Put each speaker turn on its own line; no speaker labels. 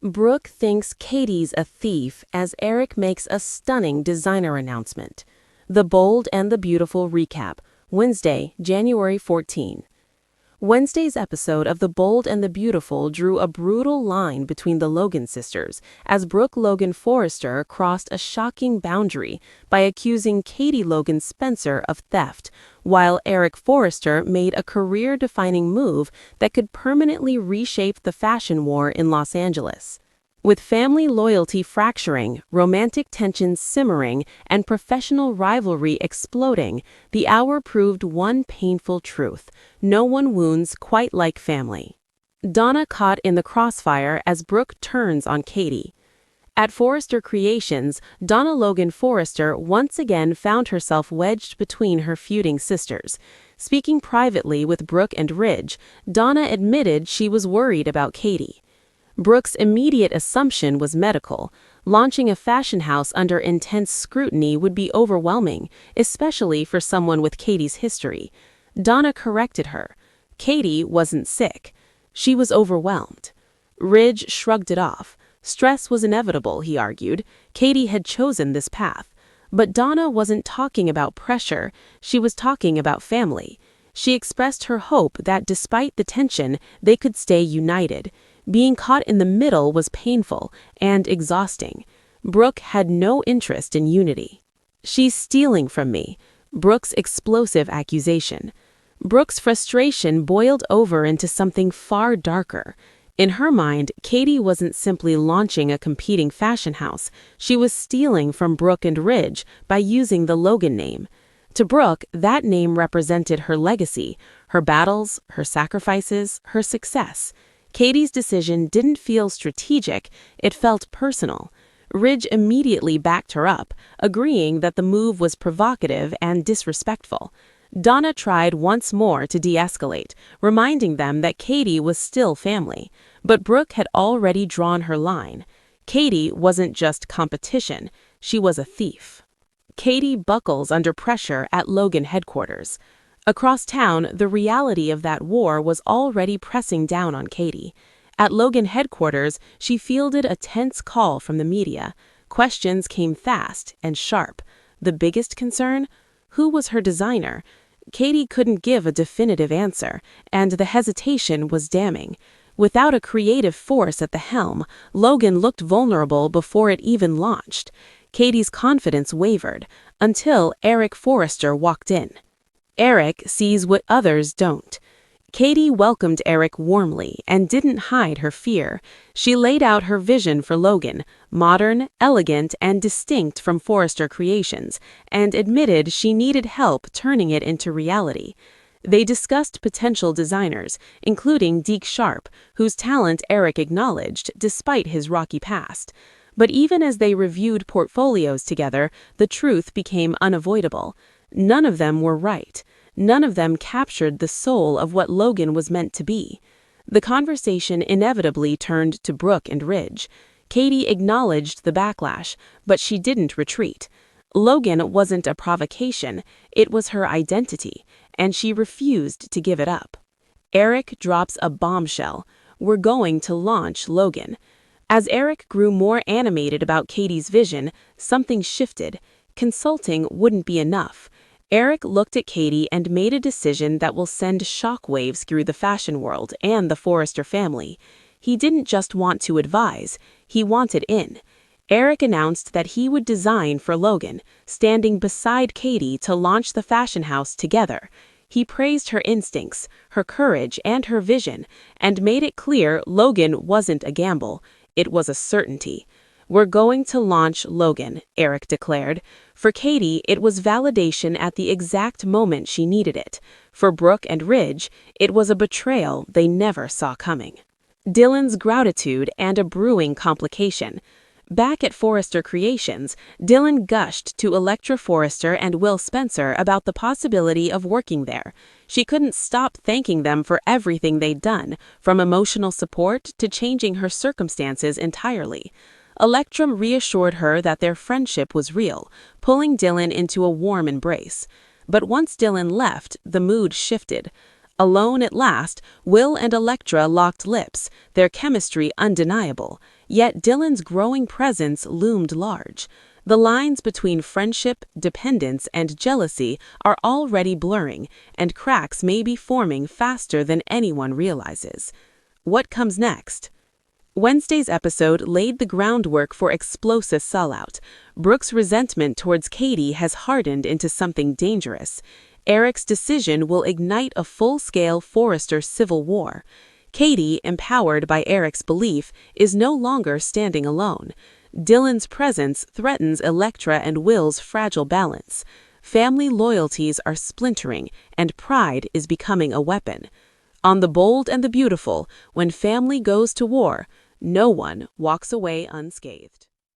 Brooke thinks Katie's a thief as Eric makes a stunning designer announcement. The Bold and the Beautiful recap, Wednesday, January 14. Wednesday's episode of The Bold and the Beautiful drew a brutal line between the Logan sisters as Brooke Logan Forrester crossed a shocking boundary by accusing Katie Logan Spencer of theft, while Eric Forrester made a career-defining move that could permanently reshape the fashion war in Los Angeles. With family loyalty fracturing, romantic tensions simmering, and professional rivalry exploding, the hour proved one painful truth: no one wounds quite like family. Donna caught in the crossfire as Brooke turns on Katie. At Forrester Creations, Donna Logan Forrester once again found herself wedged between her feuding sisters. Speaking privately with Brooke and Ridge, Donna admitted she was worried about Katie. Brooke's immediate assumption was medical. Launching a fashion house under intense scrutiny would be overwhelming, especially for someone with Katie's history. Donna corrected her. Katie wasn't sick. She was overwhelmed. Ridge shrugged it off. Stress was inevitable, he argued. Katie had chosen this path. But Donna wasn't talking about pressure. She was talking about family. She expressed her hope that despite the tension, they could stay united. Being caught in the middle was painful and exhausting. Brooke had no interest in unity. "She's stealing from me," Brooke's explosive accusation. Brooke's frustration boiled over into something far darker. In her mind, Katie wasn't simply launching a competing fashion house. She was stealing from Brooke and Ridge by using the Logan name. To Brooke, that name represented her legacy, her battles, her sacrifices, her success. Katie's decision didn't feel strategic, it felt personal. Ridge immediately backed her up, agreeing that the move was provocative and disrespectful. Donna tried once more to de-escalate, reminding them that Katie was still family. But Brooke had already drawn her line. Katie wasn't just competition, she was a thief. Katie buckles under pressure at Logan headquarters. Across town, the reality of that war was already pressing down on Katie. At Logan headquarters, she fielded a tense call from the media. Questions came fast and sharp. The biggest concern? Who was her designer? Katie couldn't give a definitive answer, and the hesitation was damning. Without a creative force at the helm, Logan looked vulnerable before it even launched. Katie's confidence wavered, until Eric Forrester walked in. Eric sees what others don't. Katie welcomed Eric warmly and didn't hide her fear. She laid out her vision for Logan, modern, elegant, and distinct from Forrester Creations, and admitted she needed help turning it into reality. They discussed potential designers, including Deke Sharp, whose talent Eric acknowledged despite his rocky past. But even as they reviewed portfolios together, the truth became unavoidable. None of them were right. None of them captured the soul of what Logan was meant to be. The conversation inevitably turned to Brooke and Ridge. Katie acknowledged the backlash, but she didn't retreat. Logan wasn't a provocation, it was her identity, and she refused to give it up. Eric drops a bombshell. "We're going to launch Logan." As Eric grew more animated about Katie's vision, something shifted. Consulting wouldn't be enough. Eric looked at Katie and made a decision that will send shockwaves through the fashion world and the Forrester family. He didn't just want to advise, he wanted in. Eric announced that he would design for Logan, standing beside Katie to launch the fashion house together. He praised her instincts, her courage, and her vision, and made it clear Logan wasn't a gamble, it was a certainty. "We're going to launch Logan," Eric declared. For Katie, it was validation at the exact moment she needed it. For Brooke and Ridge, it was a betrayal they never saw coming. Dylan's gratitude and a brewing complication. Back at Forrester Creations, Dylan gushed to Electra Forrester and Will Spencer about the possibility of working there. She couldn't stop thanking them for everything they'd done, from emotional support to changing her circumstances entirely. Electra reassured her that their friendship was real, pulling Dylan into a warm embrace. But once Dylan left, the mood shifted. Alone at last, Will and Electra locked lips, their chemistry undeniable. Yet Dylan's growing presence loomed large. The lines between friendship, dependence, and jealousy are already blurring, and cracks may be forming faster than anyone realizes. What comes next? Wednesday's episode laid the groundwork for explosive sellout. Brooke's resentment towards Katie has hardened into something dangerous. Eric's decision will ignite a full-scale Forrester civil war. Katie, empowered by Eric's belief, is no longer standing alone. Dylan's presence threatens Electra and Will's fragile balance. Family loyalties are splintering, and pride is becoming a weapon. On The Bold and the Beautiful, when family goes to war, no one walks away unscathed.